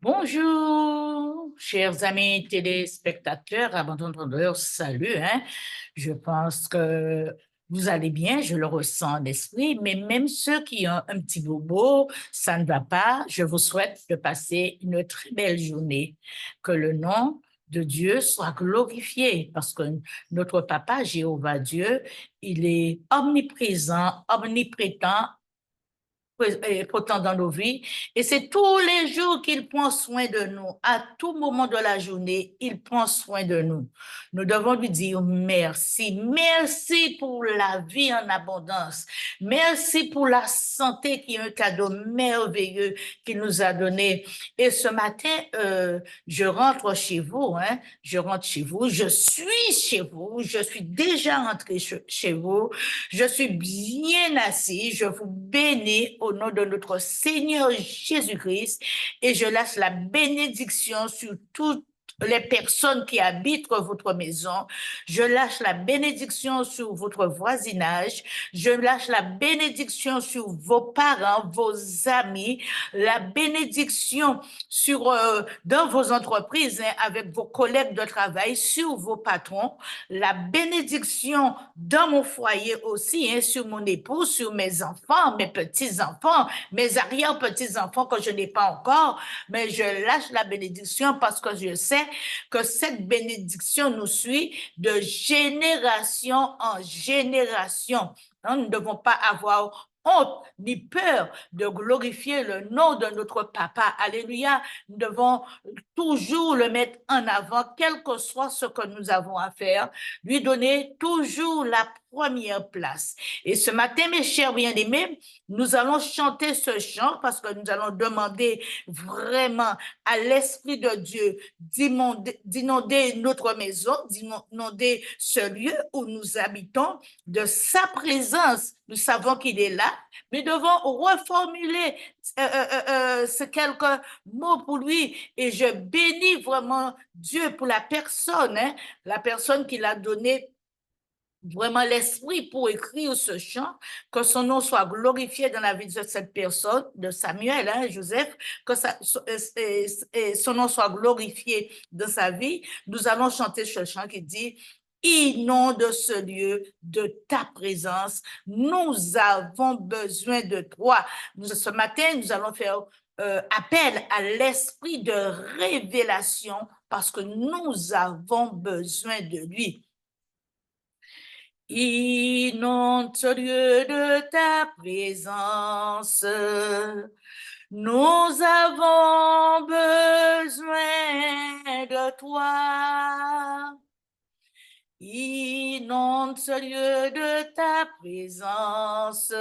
Bonjour, chers amis téléspectateurs, abandonneurs, salut, hein. Je pense que vous allez bien, je le ressens en esprit, mais même ceux qui ont un petit bobo, ça ne va pas. Je vous souhaite de passer une très belle journée. Que le nom de Dieu soit glorifié parce que notre Papa, Jéhovah Dieu, il est omniprésent, omnipotent, pourtant dans nos vies. Et c'est tous les jours qu'il prend soin de nous. À tout moment de la journée, il prend soin de nous. Nous devons lui dire merci. Merci pour la vie en abondance. Merci pour la santé qui est un cadeau merveilleux qu'il nous a donné. Et ce matin, je rentre chez vous, hein. Je rentre chez vous. Je suis chez vous. Je suis déjà rentré chez vous. Je suis bien assis, je vous bénis au nom de notre Seigneur Jésus-Christ et je lâche la bénédiction sur toutes les personnes qui habitent votre maison. Je lâche la bénédiction sur votre voisinage. Je lâche la bénédiction sur vos parents, vos amis, la bénédiction sur dans vos entreprises, hein, avec vos collègues de travail, sur vos patrons, la bénédiction dans mon foyer aussi, hein, sur mon époux, sur mes enfants, mes petits-enfants, mes arrière-petits-enfants que je n'ai pas encore, mais je lâche la bénédiction parce que je sais que cette bénédiction nous suit de génération en génération. Nous ne devons pas avoir honte ni peur de glorifier le nom de notre Papa. Alléluia. Nous devons toujours le mettre en avant, quel que soit ce que nous avons à faire, lui donner toujours la première place. Et ce matin, mes chers bien-aimés, nous allons chanter ce chant parce que nous allons demander vraiment à l'Esprit de Dieu d'inonder notre maison, d'inonder ce lieu où nous habitons de sa présence. Nous savons qu'il est là, mais devons reformuler ce quelques mots pour lui. Et je bénis vraiment Dieu pour la personne qui l'a donné vraiment l'esprit pour écrire ce chant, que son nom soit glorifié dans la vie de cette personne, de Samuel, hein, Joseph, que son nom soit glorifié dans sa vie. Nous allons chanter ce chant qui dit, inonde ce lieu de ta présence. Nous avons besoin de toi. Ce matin, nous allons faire appel à l'esprit de révélation parce que nous avons besoin de lui. Inonde ce lieu de ta présence. Nous avons besoin de toi. Inonde ce lieu de ta présence.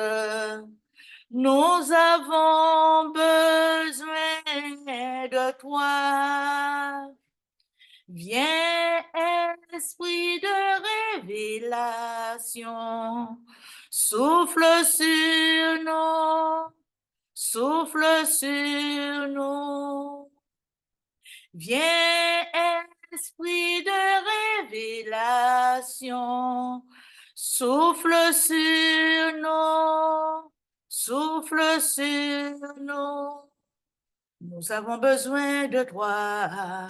Nous avons besoin de toi. Viens, esprit de révélation, souffle sur nous, souffle sur nous. Viens, esprit de révélation, souffle sur nous, souffle sur nous. Nous avons besoin de toi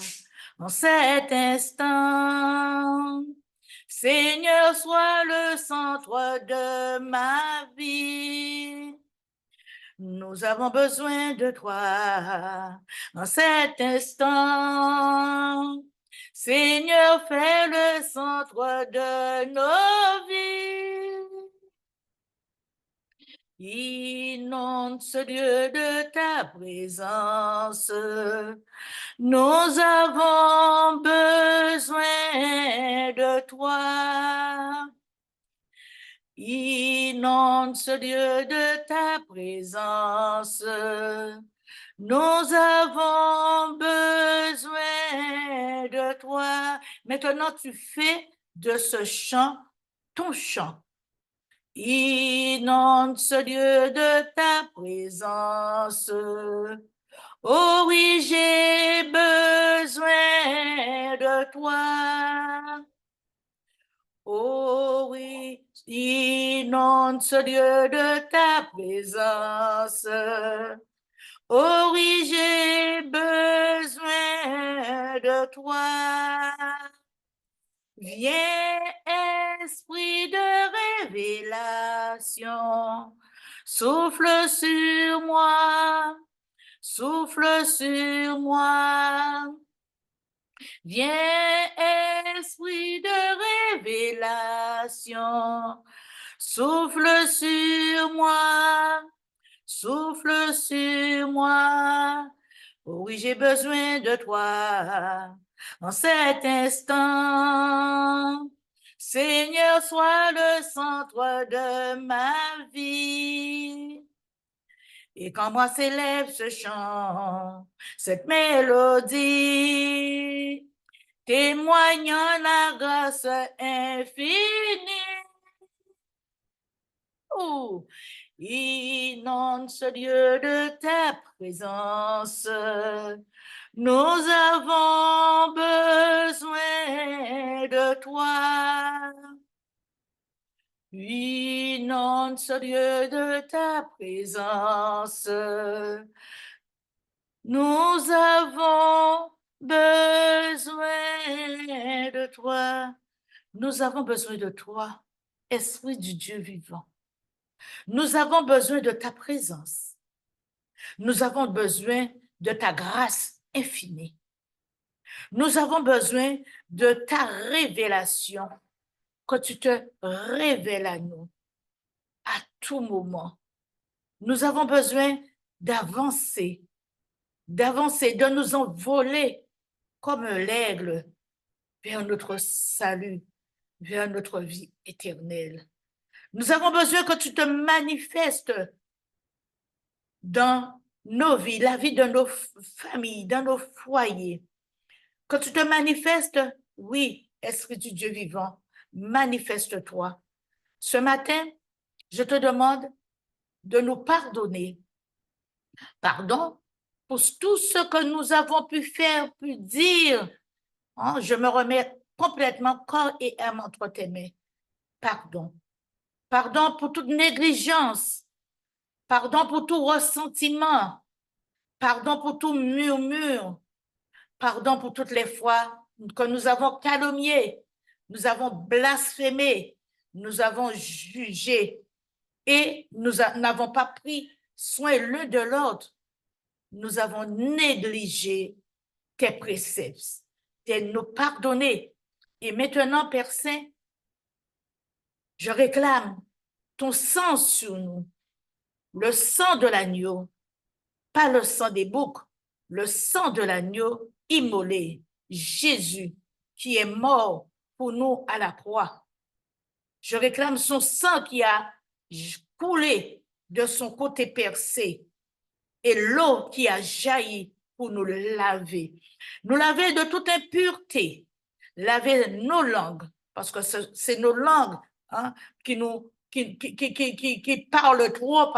en cet instant. Seigneur, sois le centre de ma vie. Nous avons besoin de toi en cet instant. Seigneur, fais le centre de nos vies. Inonde ce lieu de ta présence. Nous avons besoin de toi. Inonde ce lieu de ta présence. Nous avons besoin de toi. Maintenant, tu fais de ce chant ton chant. Inonde ce lieu de ta présence. Oh oui, j'ai besoin de toi. Oh oui, inonde ce lieu de ta présence. Oh oui, j'ai besoin toi. Viens, esprit de révélation, souffle sur moi, souffle sur moi. Viens, esprit de révélation, souffle sur moi, souffle sur moi. Oh oui, j'ai besoin de toi en cet instant. Seigneur, sois le centre de ma vie. Et quand moi s'élève ce chant, cette mélodie, témoignant la grâce infinie. Oh, inonde ce lieu de ta présence. Nous avons besoin de toi. Inonde ce lieu de ta présence. Nous avons besoin de toi. Nous avons besoin de toi, Esprit du Dieu vivant. Nous avons besoin de ta présence. Nous avons besoin de ta grâce infinie. Nous avons besoin de ta révélation, que tu te révèles à nous à tout moment. Nous avons besoin d'avancer, de nous envoler comme l'aigle vers notre salut, vers notre vie éternelle. Nous avons besoin que tu te manifestes dans nos vies, la vie de nos familles, dans nos foyers. Que tu te manifestes, oui, Esprit du Dieu vivant, manifeste-toi. Ce matin, je te demande de nous pardonner. Pardon pour tout ce que nous avons pu faire, pu dire. Hein, je me remets complètement corps et âme entre tes mains. Pardon. Pardon pour toute négligence. Pardon pour tout ressentiment. Pardon pour tout murmure. Pardon pour toutes les fois que nous avons calomnié, nous avons blasphémé, nous avons jugé et nous n'avons pas pris soin l'un de l'autre. Nous avons négligé tes préceptes, de nous pardonner. Et maintenant, Père Saint, je réclame ton sang sur nous, le sang de l'agneau, pas le sang des boucs, le sang de l'agneau immolé, Jésus, qui est mort pour nous à la croix. Je réclame son sang qui a coulé de son côté percé et l'eau qui a jailli pour nous laver. Nous laver de toute impureté, laver nos langues, parce que c'est nos langues hein, qui parlent trop,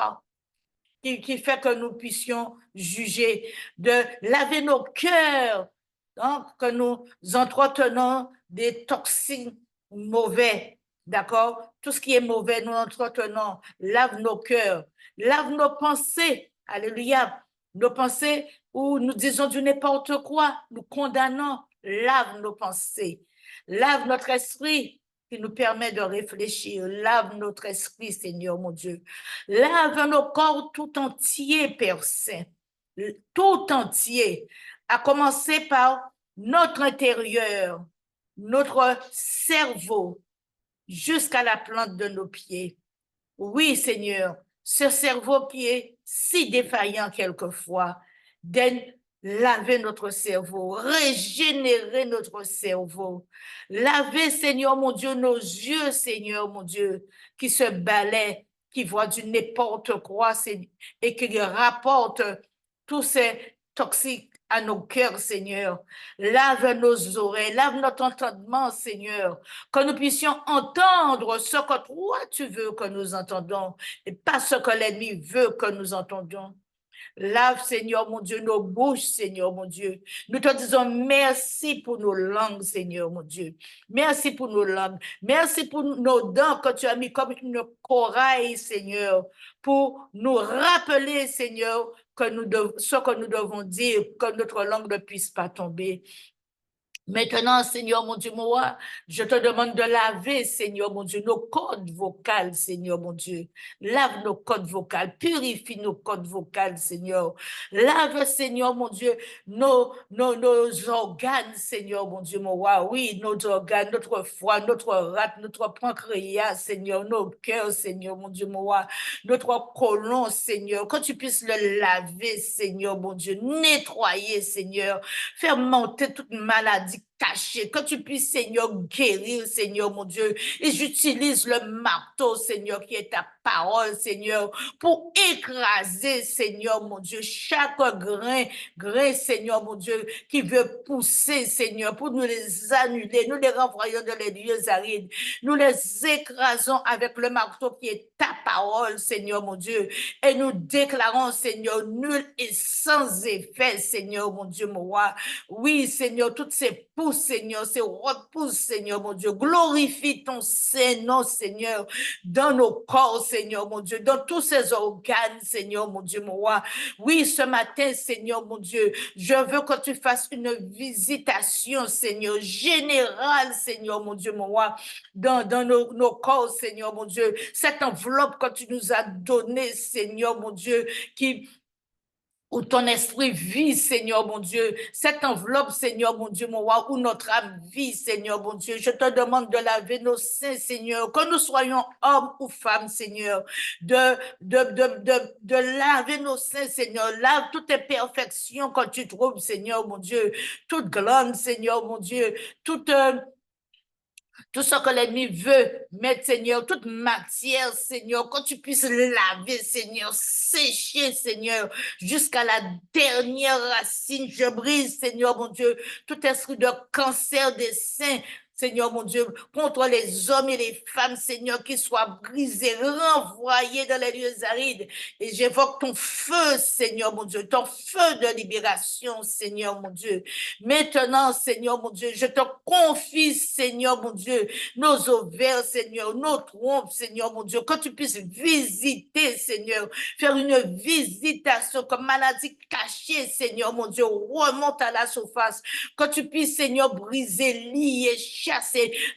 qui fait que nous puissions juger, de laver nos cœurs, donc que nous entretenons des toxines mauvais, d'accord? Tout ce qui est mauvais, nous entretenons, lave nos cœurs, lave nos pensées, alléluia, nos pensées où nous disons du n'importe quoi, nous condamnons, lave nos pensées, lave notre esprit, qui nous permet de réfléchir. Lave notre esprit, Seigneur mon Dieu. Lave nos corps tout entier, Père Saint. Tout entier. À commencer par notre intérieur, notre cerveau, jusqu'à la plante de nos pieds. Oui, Seigneur, ce cerveau qui est si défaillant quelquefois, laver notre cerveau, régénérer notre cerveau. Laver, Seigneur mon Dieu, nos yeux, Seigneur mon Dieu, qui se balaient, qui voient du n'importe quoi et qui rapportent tous ces toxiques à nos cœurs, Seigneur. Lave nos oreilles, lave notre entendement, Seigneur, que nous puissions entendre ce que toi tu veux que nous entendons et pas ce que l'ennemi veut que nous entendions. Lave, Seigneur mon Dieu, nos bouches, Seigneur mon Dieu. Nous te disons merci pour nos langues, Seigneur mon Dieu. Merci pour nos langues. Merci pour nos dents que tu as mis comme une corail, Seigneur, pour nous rappeler, Seigneur, ce que nous devons dire, que notre langue ne puisse pas tomber. Maintenant, Seigneur mon Dieu, moi, je te demande de laver, Seigneur mon Dieu, nos cordes vocales, Seigneur mon Dieu. Lave nos cordes vocales, purifie nos cordes vocales, Seigneur. Lave, Seigneur mon Dieu, nos organes, Seigneur mon Dieu, mon roi. Oui, nos organes, notre foie, notre rate, notre pancréas, Seigneur, nos cœurs, Seigneur mon Dieu, mon roi. Notre côlon, Seigneur, que tu puisses le laver, Seigneur mon Dieu, nettoyer, Seigneur. Faire monter toute maladie cachée, que tu puisses, Seigneur, guérir, Seigneur, mon Dieu. Et j'utilise le marteau, Seigneur, qui est ta parole, Seigneur, pour écraser, Seigneur, mon Dieu, chaque grain, Seigneur, mon Dieu, qui veut pousser, Seigneur, pour nous les annuler. Nous les renvoyons dans les lieux arides. Nous les écrasons avec le marteau qui est ta parole, Seigneur, mon Dieu. Et nous déclarons, Seigneur, nul et sans effet, Seigneur, mon Dieu, mon roi. Oui, Seigneur, toutes ces pousses, Seigneur, ces repousses, Seigneur, mon Dieu. Glorifie ton Saint-Nom, Seigneur, dans nos corps, Seigneur, mon Dieu, dans tous ces organes, Seigneur, mon Dieu, mon roi. Oui, ce matin, Seigneur, mon Dieu, je veux que tu fasses une visitation, Seigneur, générale, Seigneur, mon Dieu, mon roi, dans nos corps, Seigneur, mon Dieu. Cette enveloppe que tu nous as donnée, Seigneur, mon Dieu, qui où ton esprit vit, Seigneur mon Dieu, cette enveloppe, Seigneur mon Dieu, mon roi, où notre âme vit, Seigneur mon Dieu. Je te demande de laver nos seins, Seigneur, que nous soyons hommes ou femmes, Seigneur, de laver nos seins, Seigneur. Lave toutes imperfections que tu trouves, Seigneur mon Dieu, toute glande, Seigneur mon Dieu, toute tout ce que l'ennemi veut mettre, Seigneur, toute matière, Seigneur, que tu puisses laver, Seigneur, sécher, Seigneur, jusqu'à la dernière racine. Je brise, Seigneur, mon Dieu, tout esprit de cancer des seins, Seigneur mon Dieu, contre les hommes et les femmes, Seigneur, qui soient brisés, renvoyés dans les lieux arides. Et j'évoque ton feu, Seigneur mon Dieu, ton feu de libération, Seigneur mon Dieu. Maintenant, Seigneur mon Dieu, je te confie, Seigneur mon Dieu, nos ovaires, Seigneur, nos trompes, Seigneur mon Dieu, que tu puisses visiter, Seigneur, faire une visitation comme maladie cachée, Seigneur mon Dieu, remonte à la surface, que tu puisses, Seigneur, briser, lier, chasser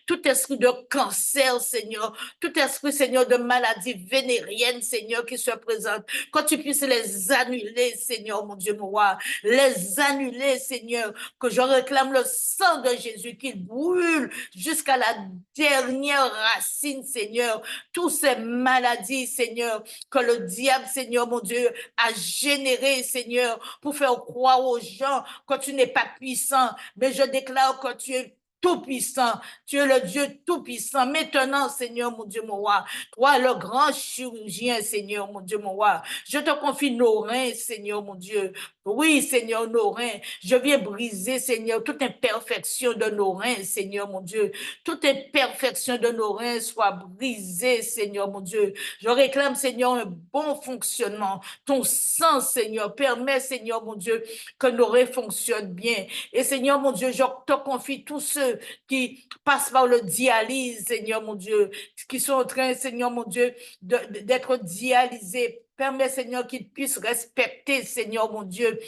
tout esprit de cancer, Seigneur, tout esprit, Seigneur, de maladie vénérienne, Seigneur, qui se présente, que tu puisses les annuler, Seigneur mon Dieu, mon roi, les annuler, Seigneur, que je réclame le sang de Jésus qui brûle jusqu'à la dernière racine, Seigneur. Toutes ces maladies, Seigneur, que le diable, Seigneur, mon Dieu, a générées, Seigneur, pour faire croire aux gens que tu n'es pas puissant. Mais je déclare que tu es tout-puissant. Tu es le Dieu tout-puissant. Maintenant, Seigneur, mon Dieu, mon roi, toi, le grand chirurgien, Seigneur, mon Dieu, mon roi, je te confie nos reins, Seigneur, mon Dieu. Oui, Seigneur, nos reins. Je viens briser, Seigneur, toute imperfection de nos reins, Seigneur, mon Dieu. Toute imperfection de nos reins soit brisée, Seigneur, mon Dieu. Je réclame, Seigneur, un bon fonctionnement. Ton sang, Seigneur, permet, Seigneur, mon Dieu, que nos reins fonctionnent bien. Et Seigneur, mon Dieu, je te confie tous ceux qui passent par le dialyse, Seigneur, mon Dieu, qui sont en train, Seigneur, mon Dieu, d'être dialysés. Permets, Seigneur, qu'ils puissent respecter, Seigneur, mon Dieu,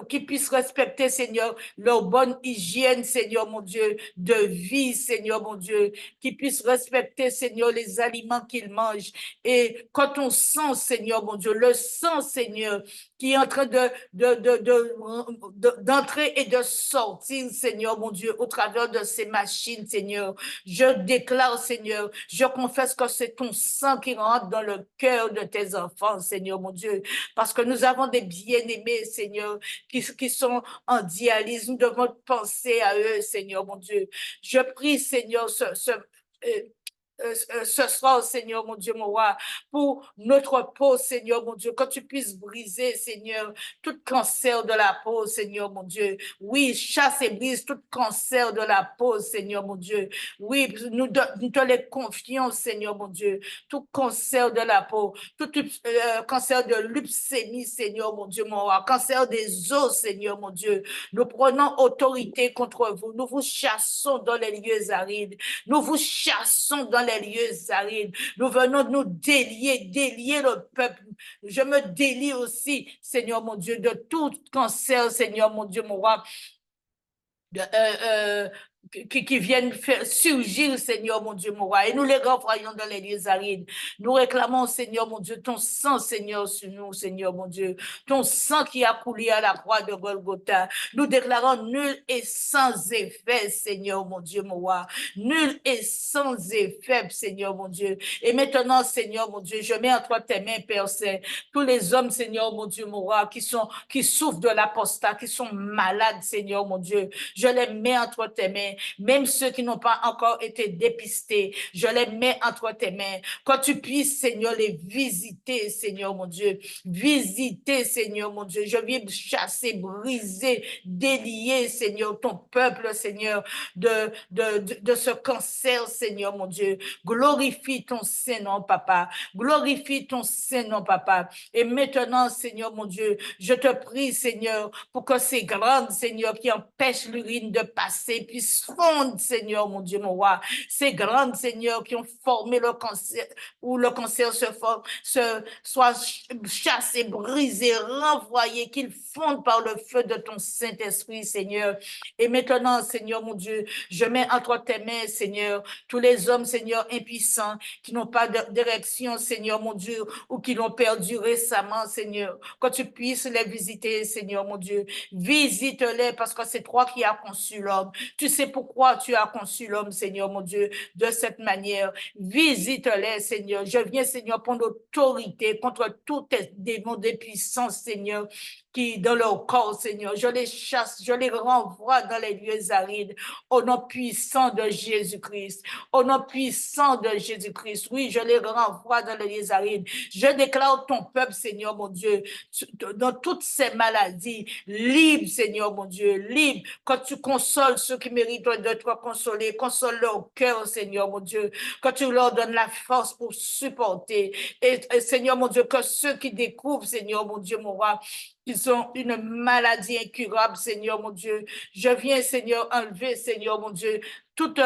qu'ils puissent respecter, Seigneur, leur bonne hygiène, Seigneur, mon Dieu, de vie, Seigneur, mon Dieu, qu'ils puissent respecter, Seigneur, les aliments qu'ils mangent. Et quand on sent, Seigneur, mon Dieu, le sang, Seigneur, qui est en train d'entrer et de sortir, Seigneur, mon Dieu, au travers de ces machines, Seigneur. Je déclare, Seigneur, je confesse que c'est ton sang qui rentre dans le cœur de tes enfants, Seigneur, mon Dieu, parce que nous avons des bien-aimés, Seigneur, qui sont en dialyse. Nous devons penser à eux, Seigneur, mon Dieu. Je prie, Seigneur, ce soir, Seigneur, mon Dieu, mon roi, pour notre peau, Seigneur, mon Dieu, que tu puisses briser, Seigneur, tout cancer de la peau, Seigneur, mon Dieu. Oui, chasse et brise tout cancer de la peau, Seigneur, mon Dieu. Oui, nous te les confions, Seigneur, mon Dieu. Tout cancer de la peau, tout cancer de leucémie, Seigneur, mon Dieu, mon roi, cancer des os, Seigneur, mon Dieu. Nous prenons autorité contre vous. Nous vous chassons dans les lieux arides. Nous vous chassons dans les lieux arides. Nous venons nous délier le peuple. Je me délie aussi, Seigneur mon Dieu, de tout cancer, Seigneur mon Dieu, mon roi, qui viennent faire surgir, Seigneur mon Dieu, mon roi. Et nous les renvoyons dans les lieux arides. Nous réclamons, Seigneur mon Dieu, ton sang, Seigneur, sur nous, Seigneur mon Dieu. Ton sang qui a coulé à la croix de Golgotha. Nous déclarons nul et sans effet, Seigneur mon Dieu, mon roi. Nul et sans effet, Seigneur mon Dieu. Et maintenant, Seigneur mon Dieu, je mets entre tes mains, Père Saint, tous les hommes, Seigneur mon Dieu, mon roi, qui souffrent de l'apostat, qui sont malades, Seigneur mon Dieu. Je les mets entre tes mains, même ceux qui n'ont pas encore été dépistés, je les mets entre tes mains. Quand tu puisses, Seigneur, les visiter, Seigneur mon Dieu, visiter, Seigneur mon Dieu. Je viens chasser, briser, délier, Seigneur, ton peuple, Seigneur, de ce cancer, Seigneur mon Dieu. Glorifie ton Saint-Nom, Papa. Glorifie ton Saint-Nom, Papa. Et maintenant, Seigneur mon Dieu, je te prie, Seigneur, pour que ces grandes, Seigneur, qui empêchent l'urine de passer, puissent fondre, Seigneur, mon Dieu, mon roi. Ces grandes, Seigneur, qui ont formé le cancer, où le cancer soit chassé, brisé, renvoyé, qu'ils fondent par le feu de ton Saint-Esprit, Seigneur. Et maintenant, Seigneur, mon Dieu, je mets entre tes mains, Seigneur, tous les hommes, Seigneur, impuissants, qui n'ont pas de direction, Seigneur, mon Dieu, ou qui l'ont perdu récemment, Seigneur. Que tu puisses les visiter, Seigneur, mon Dieu. Visite-les parce que c'est toi qui as conçu l'homme. Tu sais pourquoi tu as conçu l'homme, Seigneur, mon Dieu, de cette manière. Visite-les, Seigneur. Je viens, Seigneur, prendre autorité contre tous tes démons de puissance, Seigneur, qui dans leur corps, Seigneur. Je les chasse, je les renvoie dans les lieux arides au nom puissant de Jésus-Christ. Au nom puissant de Jésus-Christ. Oui, je les renvoie dans les lieux arides. Je déclare ton peuple, Seigneur, mon Dieu, dans toutes ces maladies, libre, Seigneur, mon Dieu, libre. Quand tu consoles ceux qui méritent de te consoler, console leur cœur, Seigneur, mon Dieu. Quand tu leur donnes la force pour supporter. Et Seigneur, mon Dieu, que ceux qui découvrent, Seigneur, mon Dieu, mon roi, ils ont une maladie incurable, Seigneur, mon Dieu. Je viens, Seigneur, enlever, Seigneur, mon Dieu, toute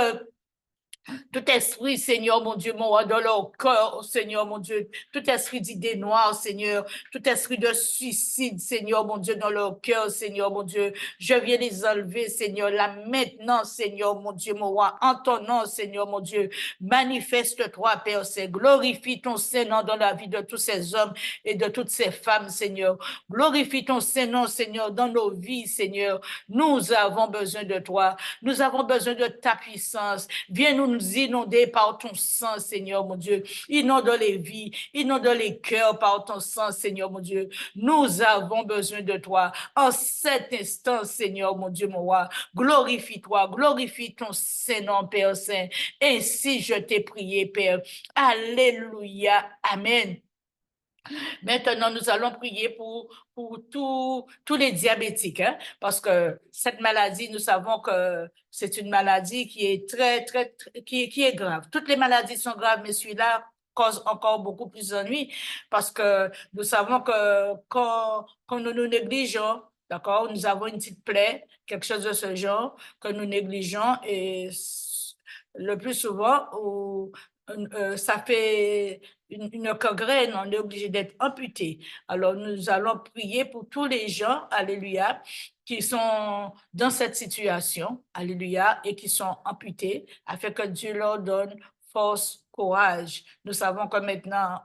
tout esprit, Seigneur, mon Dieu, mon roi, dans leur cœur, Seigneur, mon Dieu, tout esprit d'idées noires, Seigneur, tout esprit de suicide, Seigneur, mon Dieu, dans leur cœur, Seigneur, mon Dieu, je viens les enlever, Seigneur, là maintenant, Seigneur, mon Dieu, mon roi, en ton nom, Seigneur, mon Dieu, manifeste-toi, Père Saint, glorifie ton Saint-Nom dans la vie de tous ces hommes et de toutes ces femmes, Seigneur, glorifie ton Saint-Nom, Seigneur, dans nos vies, Seigneur, nous avons besoin de toi, nous avons besoin de ta puissance, viens nous inonder par ton sang, Seigneur, mon Dieu. Inonde les vies, inonde les cœurs par ton sang, Seigneur, mon Dieu. Nous avons besoin de toi. En cet instant, Seigneur, mon Dieu, mon roi, glorifie-toi, glorifie ton Saint-Nom, Père Saint. Ainsi, je t'ai prié, Père. Alléluia. Amen. Maintenant, nous allons prier pour tous les diabétiques, hein, parce que cette maladie, nous savons que c'est une maladie qui est qui est grave. Toutes les maladies sont graves, mais celui-là cause encore beaucoup plus d'ennuis parce que nous savons que quand nous nous négligeons, d'accord, nous avons une petite plaie, quelque chose de ce genre que nous négligeons et le plus souvent, ça fait une gangrène, on est obligé d'être amputé. Alors, nous allons prier pour tous les gens, alléluia, qui sont dans cette situation, alléluia, et qui sont amputés, afin que Dieu leur donne force, courage. Nous savons que maintenant,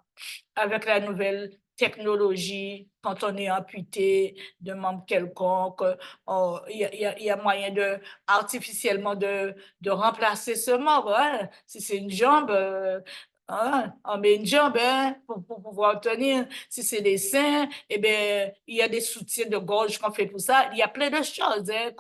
avec la nouvelle technologie, quand on est amputé de membre quelconque, il y a moyen artificiellement de remplacer ce membre. Hein. Si c'est une jambe, hein, on met une jambe hein, pour pouvoir tenir. Si c'est des seins, eh bien, il y a des soutiens de gorge qu'on fait pour ça. Il y a plein de choses hein,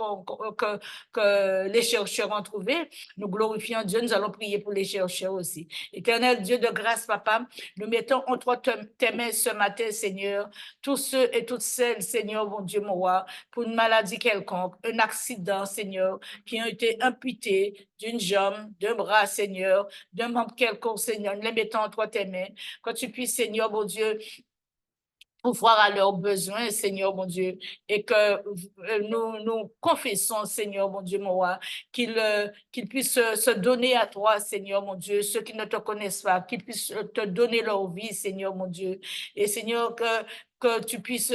que les chercheurs ont trouvées. Nous glorifions Dieu, nous allons prier pour les chercheurs aussi. Éternel Dieu de grâce, Papa, nous mettons entre tes mains ce matin, Seigneur, tous ceux et toutes celles, Seigneur, mon Dieu, mon roi, pour une maladie quelconque, un accident, Seigneur, qui ont été imputés d'une jambe, d'un bras, Seigneur, d'un membre quelconque, Seigneur, nous les mettons entre tes mains, que tu puisses, Seigneur, mon Dieu, pouvoir à leurs besoins, Seigneur mon Dieu, et que nous confessons, Seigneur mon Dieu, mon roi, qu'ils puissent se donner à toi, Seigneur mon Dieu, ceux qui ne te connaissent pas, qu'ils puissent te donner leur vie, Seigneur mon Dieu, et Seigneur, que tu puisses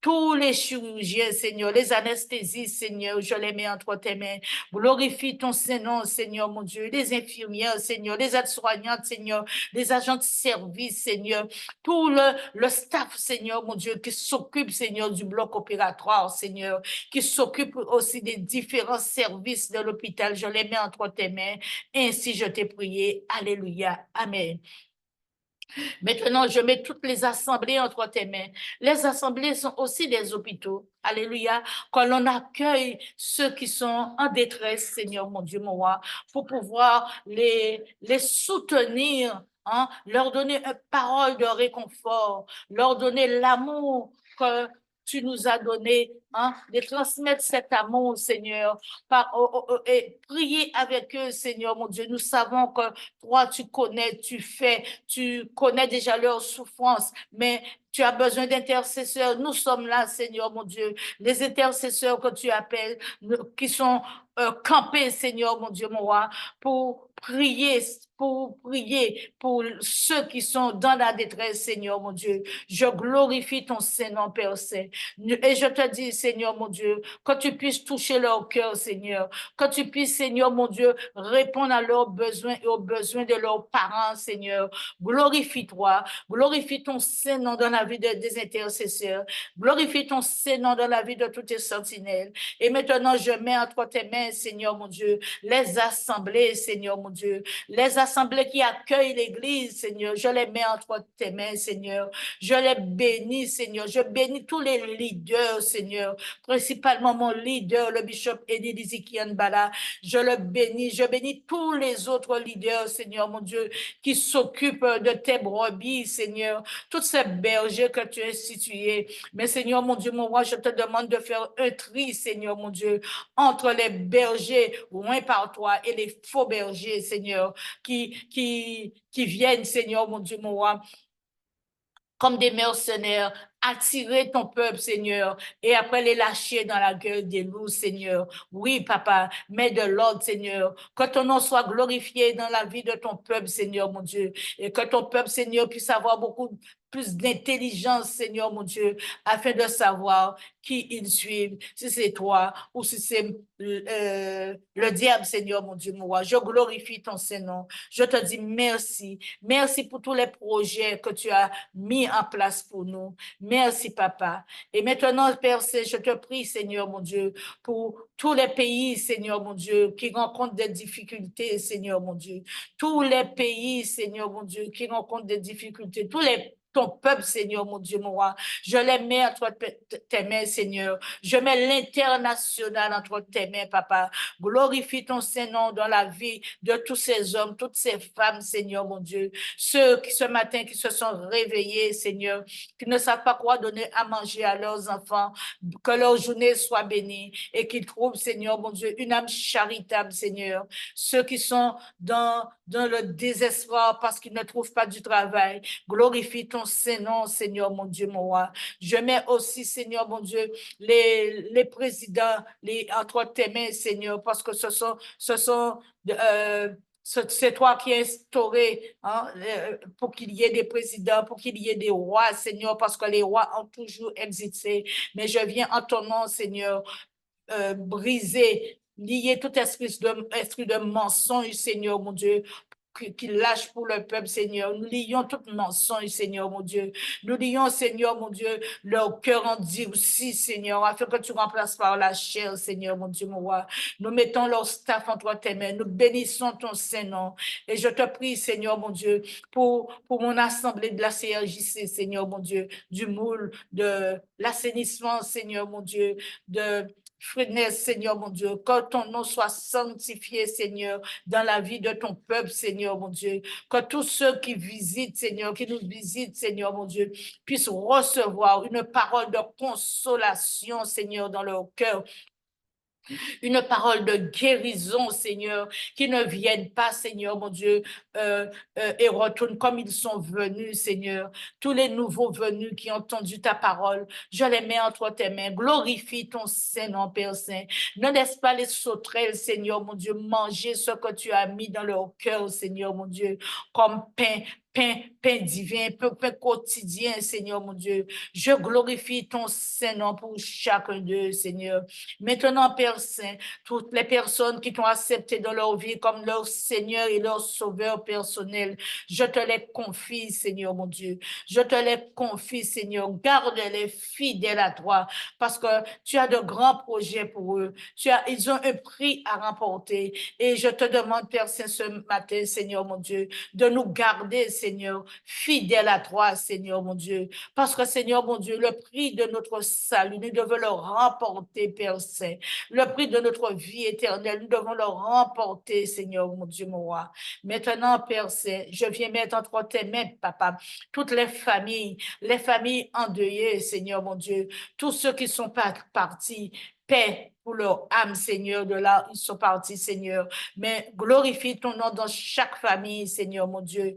tous les chirurgiens, Seigneur, les anesthésistes, Seigneur, je les mets entre tes mains. Glorifie ton Saint-Nom, Seigneur, mon Dieu. Les infirmières, Seigneur, les aides-soignantes, Seigneur, les agents de service, Seigneur, tout le staff, Seigneur, mon Dieu, qui s'occupe, Seigneur, du bloc opératoire, Seigneur, qui s'occupe aussi des différents services de l'hôpital. Je les mets entre tes mains. Ainsi, je t'ai prié. Alléluia. Amen. Maintenant, je mets toutes les assemblées entre tes mains. Les assemblées sont aussi des hôpitaux. Alléluia. Quand l'on accueille ceux qui sont en détresse, Seigneur, mon Dieu, mon roi, pour pouvoir les soutenir, hein, leur donner une parole de réconfort, leur donner l'amour que tu nous as donné, hein, de transmettre cet amour, Seigneur, et prier avec eux, Seigneur, mon Dieu. Nous savons que toi, tu connais, tu connais déjà leur souffrance, mais tu as besoin d'intercesseurs. Nous sommes là, Seigneur, mon Dieu, les intercesseurs que tu appelles, qui sont campés, Seigneur, mon Dieu, mon roi, pour prier pour ceux qui sont dans la détresse, Seigneur, mon Dieu. Je glorifie ton Saint-Nom, Père Saint. Et je te dis, Seigneur, mon Dieu, que tu puisses toucher leur cœur, Seigneur, que tu puisses, Seigneur, mon Dieu, répondre à leurs besoins et aux besoins de leurs parents, Seigneur. Glorifie-toi, glorifie ton Saint-Nom dans la vie des intercesseurs, glorifie ton Saint-Nom dans la vie de toutes tes sentinelles. Et maintenant, je mets entre tes mains, Seigneur, mon Dieu, les assemblées, Seigneur, mon Dieu, les assemblées qui accueillent l'Église, Seigneur, je les mets entre tes mains, Seigneur. Je les bénis, Seigneur. Je bénis tous les leaders, Seigneur, principalement mon leader, le bishop Eddie Lizikian Bala. Je bénis tous les autres leaders, Seigneur, mon Dieu, qui s'occupent de tes brebis, Seigneur, tous ces bergers que tu as institués. Mais Seigneur, mon Dieu, mon roi, je te demande de faire un tri, Seigneur, mon Dieu, entre les bergers loin par toi et les faux bergers, Seigneur, qui viennent, Seigneur, mon Dieu, mon roi, comme des mercenaires, attirer ton peuple, Seigneur, et après les lâcher dans la gueule des loups, Seigneur. Oui, papa, mets de l'ordre, Seigneur. Que ton nom soit glorifié dans la vie de ton peuple, Seigneur, mon Dieu, et que ton peuple, Seigneur, puisse avoir beaucoup plus d'intelligence, Seigneur, mon Dieu, afin de savoir qui ils suivent, si c'est toi ou si c'est le diable, Seigneur, mon Dieu, mon roi. Je glorifie ton Saint-Nom. Je te dis merci. Merci pour tous les projets que tu as mis en place pour nous. Merci, papa. Et maintenant, Père, je te prie, Seigneur, mon Dieu, pour tous les pays, Seigneur, mon Dieu, qui rencontrent des difficultés, Seigneur, mon Dieu. Tous les pays, Seigneur, mon Dieu, qui rencontrent des difficultés. Ton peuple, Seigneur, mon Dieu, mon roi. Je les mets entre tes mains, Seigneur. Je mets l'international entre tes mains, papa. Glorifie ton Saint-Nom dans la vie de tous ces hommes, toutes ces femmes, Seigneur, mon Dieu. Ceux qui, ce matin, qui se sont réveillés, Seigneur, qui ne savent pas quoi donner à manger à leurs enfants, que leur journée soit bénie et qu'ils trouvent, Seigneur, mon Dieu, une âme charitable, Seigneur. Ceux qui sont dans le désespoir parce qu'ils ne trouvent pas du travail, glorifie ton Saint-Nom, Seigneur, mon Dieu, mon roi. Je mets aussi, Seigneur, mon Dieu, les présidents entre tes mains, Seigneur, parce que c'est toi qui as instauré, hein, pour qu'il y ait des présidents, pour qu'il y ait des rois, Seigneur, parce que les rois ont toujours existé. Mais je viens en ton nom, Seigneur, briser, lier tout esprit de mensonge, Seigneur, mon Dieu, qu'il lâche pour le peuple, Seigneur. Nous lions tout mensonge, Seigneur, mon Dieu. Nous lions, Seigneur, mon Dieu, leur cœur endurci, Seigneur, afin que tu remplaces par la chair, Seigneur, mon Dieu, mon roi. Nous mettons leur staff entre tes mains. Nous bénissons ton Saint-Nom. Et je te prie, Seigneur, mon Dieu, pour mon assemblée de la CRJC, Seigneur, mon Dieu, du moule, de l'assainissement, Seigneur, mon Dieu, de Fresnesse, Seigneur, mon Dieu, que ton nom soit sanctifié, Seigneur, dans la vie de ton peuple, Seigneur, mon Dieu. Que tous ceux qui visitent, Seigneur, qui nous visitent, Seigneur, mon Dieu, puissent recevoir une parole de consolation, Seigneur, dans leur cœur, une parole de guérison, Seigneur, qui ne viennent pas, Seigneur, mon Dieu, et retournent comme ils sont venus, Seigneur. Tous les nouveaux venus qui ont entendu ta parole, je les mets entre tes mains. Glorifie ton Saint-Nom, Père Saint. Ne laisse pas les sauterelles, Seigneur, mon Dieu, manger ce que tu as mis dans leur cœur, Seigneur, mon Dieu, comme pain pain divin, pain quotidien, Seigneur mon Dieu. Je glorifie ton Saint-Nom pour chacun d'eux, Seigneur. Maintenant, Père Saint, toutes les personnes qui t'ont accepté dans leur vie comme leur Seigneur et leur Sauveur personnel, je te les confie, Seigneur mon Dieu. Je te les confie, Seigneur. Garde-les fidèles à toi parce que tu as de grands projets pour eux. Ils ont un prix à remporter. Et je te demande, Père Saint, ce matin, Seigneur mon Dieu, de nous garder, Seigneur, fidèles à toi, Seigneur mon Dieu. Parce que, Seigneur mon Dieu, le prix de notre salut, nous devons le remporter, Père Saint. Le prix de notre vie éternelle, nous devons le remporter, Seigneur mon Dieu, mon roi. Maintenant, Père Saint, je viens mettre entre tes mains, Papa, toutes les familles endeuillées, Seigneur mon Dieu, tous ceux qui sont partis, paix pour leur âme, Seigneur, de là, ils sont partis, Seigneur. Mais glorifie ton nom dans chaque famille, Seigneur, mon Dieu.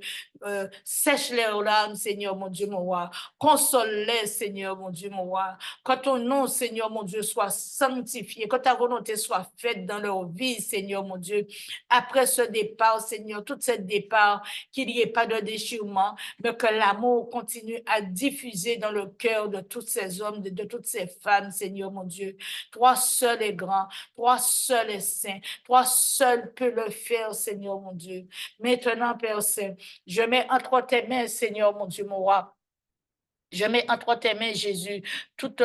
Sèche leurs larmes, Seigneur, mon Dieu, mon roi. Console-les, Seigneur, mon Dieu, mon roi. Que ton nom, Seigneur, mon Dieu, soit sanctifié, que ta volonté soit faite dans leur vie, Seigneur, mon Dieu. Après ce départ, Seigneur, tout ce départ, qu'il n'y ait pas de déchirement, mais que l'amour continue à diffuser dans le cœur de tous ces hommes, de toutes ces femmes, Seigneur, mon Dieu. Toi seul est grand, toi seul est saint, toi seul peux le faire, Seigneur, mon Dieu. Maintenant, Père Saint, je mets entre tes mains, Seigneur, mon Dieu, mon roi. Je mets entre tes mains, Jésus, toutes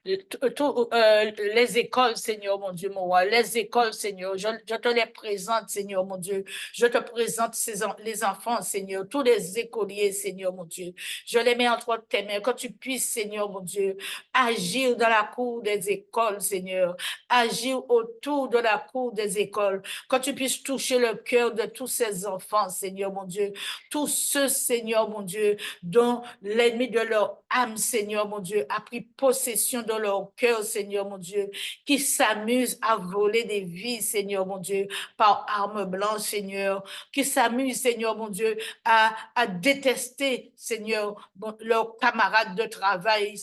les écoles, Seigneur, mon Dieu, mon roi, les écoles, Seigneur, je te les présente, Seigneur, mon Dieu. Je te présente les enfants, Seigneur, tous les écoliers, Seigneur, mon Dieu. Je les mets entre tes mains, que tu puisses, Seigneur, mon Dieu, agir dans la cour des écoles, Seigneur, agir autour de la cour des écoles, que tu puisses toucher le cœur de tous ces enfants, Seigneur, mon Dieu, tous ceux, Seigneur, mon Dieu, dont l'ennemi de leur âme, Seigneur mon Dieu, a pris possession de leur cœur, Seigneur mon Dieu, qui s'amusent à voler des vies, Seigneur mon Dieu, par arme blanche, Seigneur, qui s'amusent, Seigneur mon Dieu, à détester, Seigneur, leurs camarades de travail,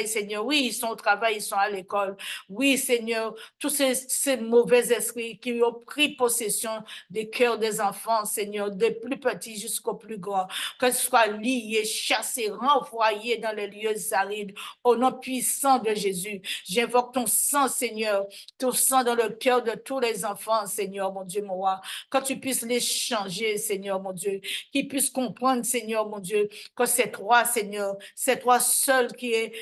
Seigneur. Oui, ils sont au travail, ils sont à l'école. Oui, Seigneur, tous ces mauvais esprits qui ont pris possession des cœurs des enfants, Seigneur, des plus petits jusqu'aux plus grands, que ce soit lié, chassé, renvoyé dans les lieux arides, au nom puissant de Jésus. J'invoque ton sang, Seigneur, ton sang dans le cœur de tous les enfants, Seigneur, mon Dieu, mon roi, que tu puisses les changer, Seigneur, mon Dieu, qu'ils puissent comprendre, Seigneur, mon Dieu, que c'est toi, Seigneur, c'est toi seul qui est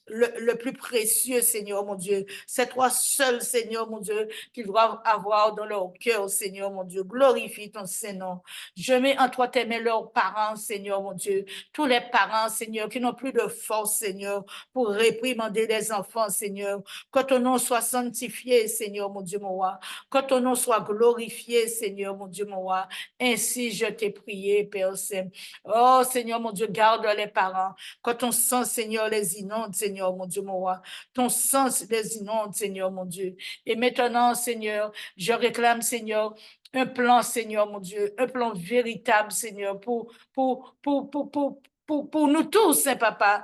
le plus précieux, Seigneur, mon Dieu. C'est toi seul, Seigneur, mon Dieu, qu'ils doivent avoir dans leur cœur, Seigneur, mon Dieu. Glorifie ton Saint-Nom. Je mets entre tes mains leurs parents, Seigneur, mon Dieu. Tous les parents, Seigneur, qui n'ont plus de force, Seigneur, pour réprimander les enfants, Seigneur. Que ton nom soit sanctifié, Seigneur, mon Dieu, mon roi. Que ton nom soit glorifié, Seigneur, mon Dieu, mon roi. Ainsi, je t'ai prié, Père Saint. Oh, Seigneur, mon Dieu, garde les parents. Que ton sang, Seigneur, les inonde, Seigneur, mon Dieu, mon roi. Ton sang les inonde, Seigneur, mon Dieu. Et maintenant, Seigneur, je réclame, Seigneur, un plan, Seigneur, mon Dieu, un plan véritable, Seigneur, pour nous tous, hein, papa.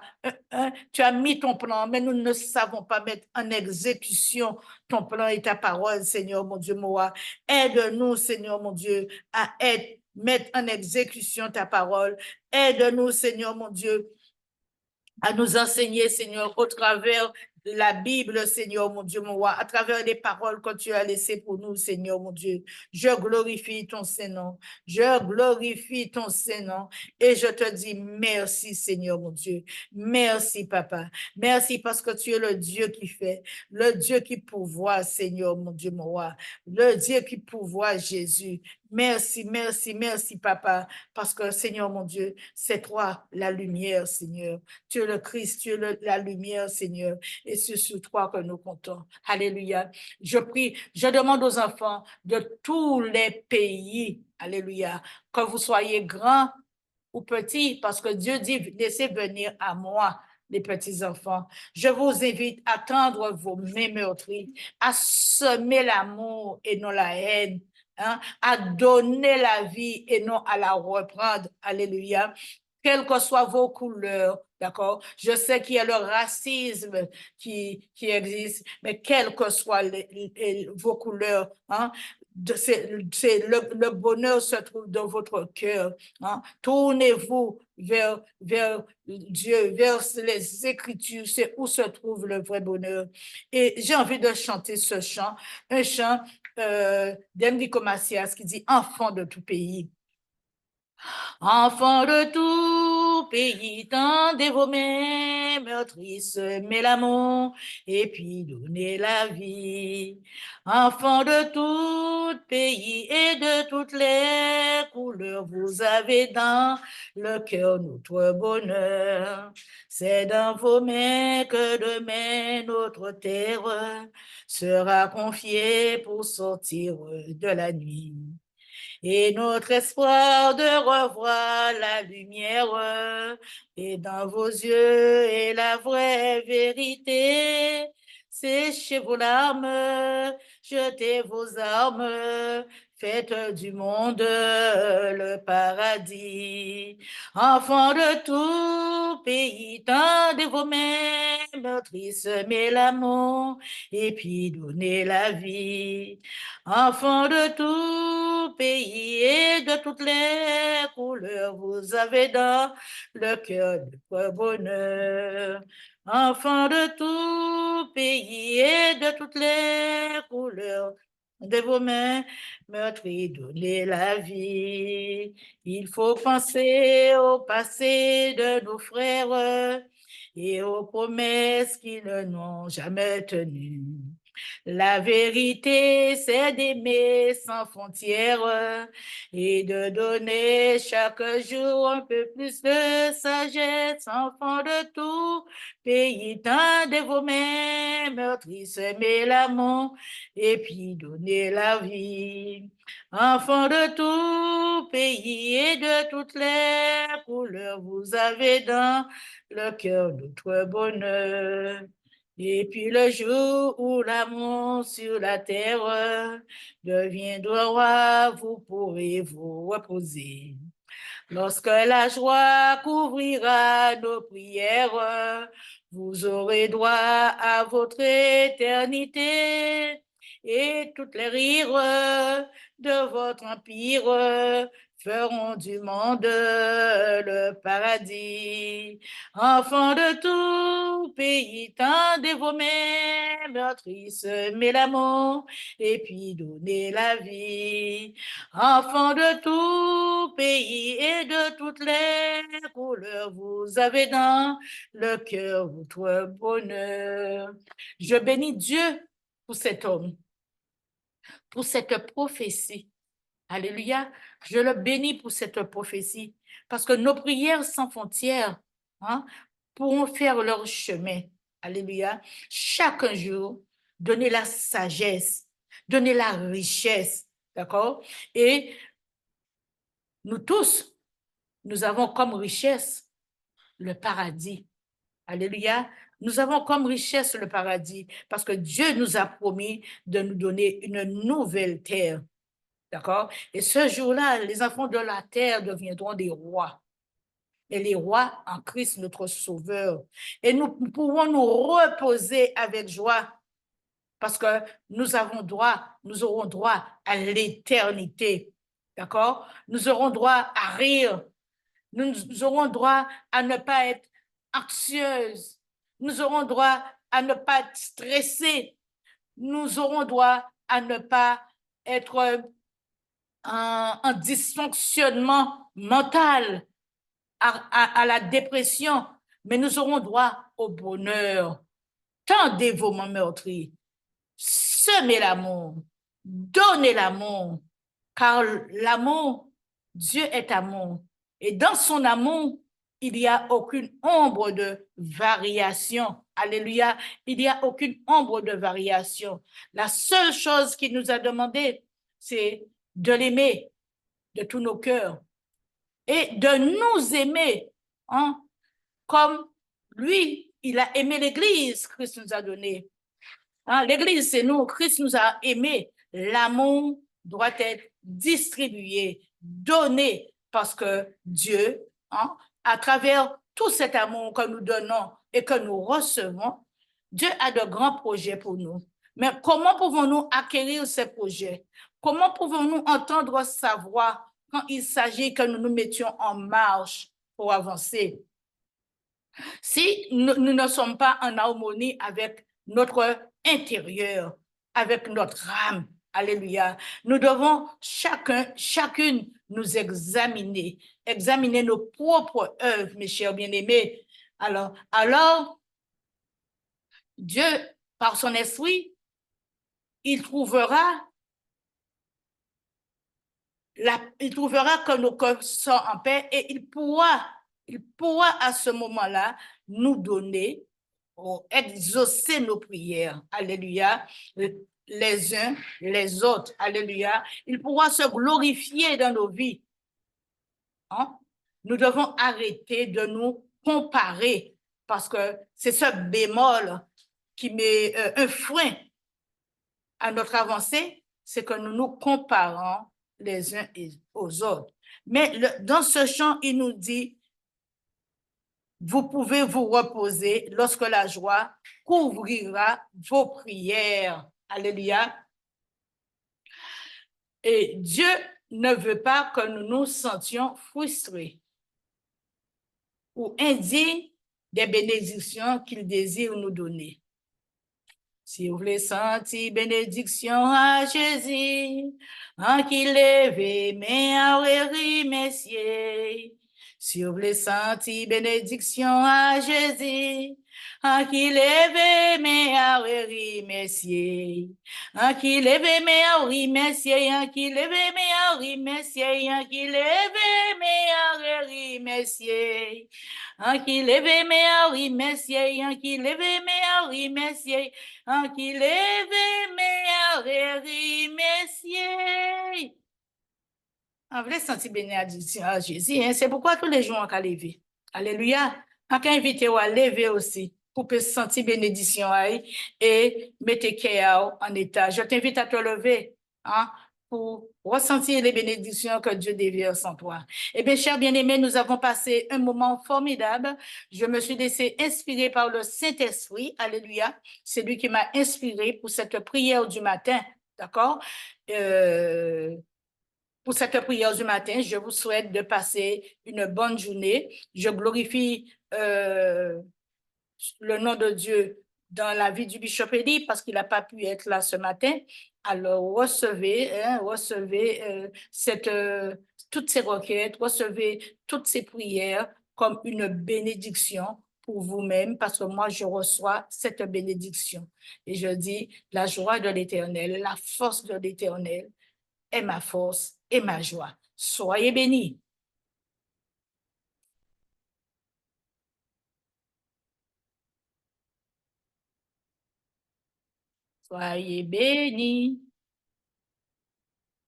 Tu as mis ton plan, mais nous ne savons pas mettre en exécution ton plan et ta parole, Seigneur, mon Dieu, mon roi. Aide-nous, Seigneur, mon Dieu, mettre en exécution ta parole. Aide-nous, Seigneur, mon Dieu, à nous enseigner, Seigneur, au travers de la Bible, Seigneur, mon Dieu, mon roi, à travers les paroles que tu as laissées pour nous, Seigneur, mon Dieu. Je glorifie ton Saint-Nom. Je glorifie ton Saint-Nom. Et je te dis merci, Seigneur, mon Dieu. Merci, Papa. Merci parce que tu es le Dieu qui fait, le Dieu qui pourvoit, Seigneur, mon Dieu, mon roi, le Dieu qui pourvoit, Jésus. Merci, merci, merci, Papa, parce que, Seigneur, mon Dieu, c'est toi la lumière, Seigneur. Tu es le Christ, tu es la lumière, Seigneur, et c'est sur toi que nous comptons. Alléluia. Je prie, je demande aux enfants de tous les pays, alléluia, que vous soyez grands ou petits, parce que Dieu dit, laissez venir à moi les petits-enfants. Je vous invite à tendre vos mains meurtries, à semer l'amour et non la haine, hein, à donner la vie et non à la reprendre. Alléluia. Quelles que soient vos couleurs, d'accord? Je sais qu'il y a le racisme qui existe, mais quelles que soient vos couleurs, hein? le bonheur se trouve dans votre cœur. Hein. Tournez-vous vers Dieu, vers les Écritures, c'est où se trouve le vrai bonheur. Et j'ai envie de chanter ce chant, un chant d'Enrico Macias qui dit « Enfant de tout pays ». Enfants de tout pays, tendez vos mains meurtrices, mais l'amour, et puis donnez la vie. Enfants de tout pays et de toutes les couleurs, vous avez dans le cœur notre bonheur. C'est dans vos mains que demain notre terre sera confiée pour sortir de la nuit. Et notre espoir de revoir la lumière est dans vos yeux et la vraie vérité. Séchez vos larmes, jetez vos armes, faites du monde le paradis. Enfants de tout pays, tendez vos mains meurtrices, mais l'amour, et puis donnez la vie. Enfants de tout pays et de toutes les couleurs, vous avez dans le cœur notre bonheur. Enfants de tout pays et de toutes les couleurs, de vos mains meurtries, donnez la vie. Il faut penser au passé de nos frères et aux promesses qu'ils n'ont jamais tenues. La vérité, c'est d'aimer sans frontières et de donner chaque jour un peu plus de sagesse, enfants de tout pays, tendez vos mains meurtrices, mais l'amour, et puis donnez la vie. Enfants de tout pays et de toutes les couleurs, vous avez dans le cœur notre bonheur. Et puis le jour où l'amour sur la terre deviendra roi, vous pourrez vous reposer. Lorsque la joie couvrira nos prières, vous aurez droit à votre éternité et toutes les rires de votre empire feront du monde le paradis. Enfants de tout pays, tendez vos mains meurtrices, mais l'amour, et puis donnez la vie. Enfants de tout pays et de toutes les couleurs, vous avez dans le cœur votre bonheur. Je bénis Dieu pour cet homme, pour cette prophétie. Alléluia. Je le bénis pour cette prophétie parce que nos prières sans frontières pourront faire leur chemin. Alléluia. Chaque jour, donner la sagesse, donner la richesse. D'accord? Et nous tous, nous avons comme richesse le paradis. Alléluia. Nous avons comme richesse le paradis parce que Dieu nous a promis de nous donner une nouvelle terre. D'accord? Et ce jour-là, les enfants de la terre deviendront des rois. Et les rois en Christ, notre Sauveur. Et nous pourrons nous reposer avec joie parce que nous aurons droit à l'éternité. D'accord? Nous aurons droit à rire. Nous aurons droit à ne pas être anxieuses. Nous aurons droit à ne pas être stressés. Nous aurons droit à ne pas être un dysfonctionnement mental, à la dépression, mais nous aurons droit au bonheur. Tendez vos mains meurtries, semez l'amour, donnez l'amour, car l'amour, Dieu est amour. Et dans son amour, il n'y a aucune ombre de variation. Alléluia. Il n'y a aucune ombre de variation. La seule chose qu'il nous a demandé, c'est de l'aimer de tous nos cœurs et de nous aimer comme lui, il a aimé l'Église, Christ nous a donné. L'Église, c'est nous, Christ nous a aimés. L'amour doit être distribué, donné, parce que Dieu, à travers tout cet amour que nous donnons et que nous recevons, Dieu a de grands projets pour nous. Mais comment pouvons-nous acquérir ces projets? Comment pouvons-nous entendre sa voix quand il s'agit que nous nous mettions en marche pour avancer? Si nous ne sommes pas en harmonie avec notre intérieur, avec notre âme, alléluia, nous devons chacune nous examiner, examiner nos propres œuvres, mes chers bien-aimés. Alors, Dieu, par son esprit, il trouvera que nos cœurs sont en paix et il pourra à ce moment-là nous donner, exaucer nos prières. Alléluia. Les uns, les autres. Alléluia. Il pourra se glorifier dans nos vies. Hein? Nous devons arrêter de nous comparer parce que c'est ce bémol qui met un frein à notre avancée, c'est que nous nous comparons les uns aux autres. Mais dans ce chant, il nous dit, vous pouvez vous reposer lorsque la joie couvrira vos prières. Alléluia. Et Dieu ne veut pas que nous nous sentions frustrés ou indignes des bénédictions qu'il désire nous donner. Si vous voulez sentir bénédiction à Jésus, en qui levez, mais à messieurs. Si vous voulez sentir bénédiction à Jésus, en qui levez, mais à messieurs. En qui levez, mais à messieurs, en qui levez, mais à messieurs, en qui levez, mais à messieurs. En qui levez, mais à messieurs, en qui levez, mais à messieurs. En qui leve meilleur messieurs. En vrai, senti bénédiction à Jésus, hein? C'est pourquoi tous les jours on a levé. Alléluia. On a invité à lever aussi pour que sentir bénédiction et mettre cœur en état. Je t'invite à te lever, hein, pour ressentir les bénédictions que Dieu déverse en toi. Eh bien, chers bien-aimés, nous avons passé un moment formidable. Je me suis laissé inspirer par le Saint-Esprit. Alléluia. C'est lui qui m'a inspiré pour cette prière du matin. D'accord? Pour cette prière du matin, je vous souhaite de passer une bonne journée. Je glorifie le nom de Dieu dans la vie du Bishop Eddie parce qu'il n'a pas pu être là ce matin. Alors, recevez, toutes ces requêtes, recevez toutes ces prières comme une bénédiction pour vous-même parce que moi, je reçois cette bénédiction. Et je dis, la joie de l'Éternel, la force de l'Éternel est ma force et ma joie. Soyez bénis. Soyez bénis.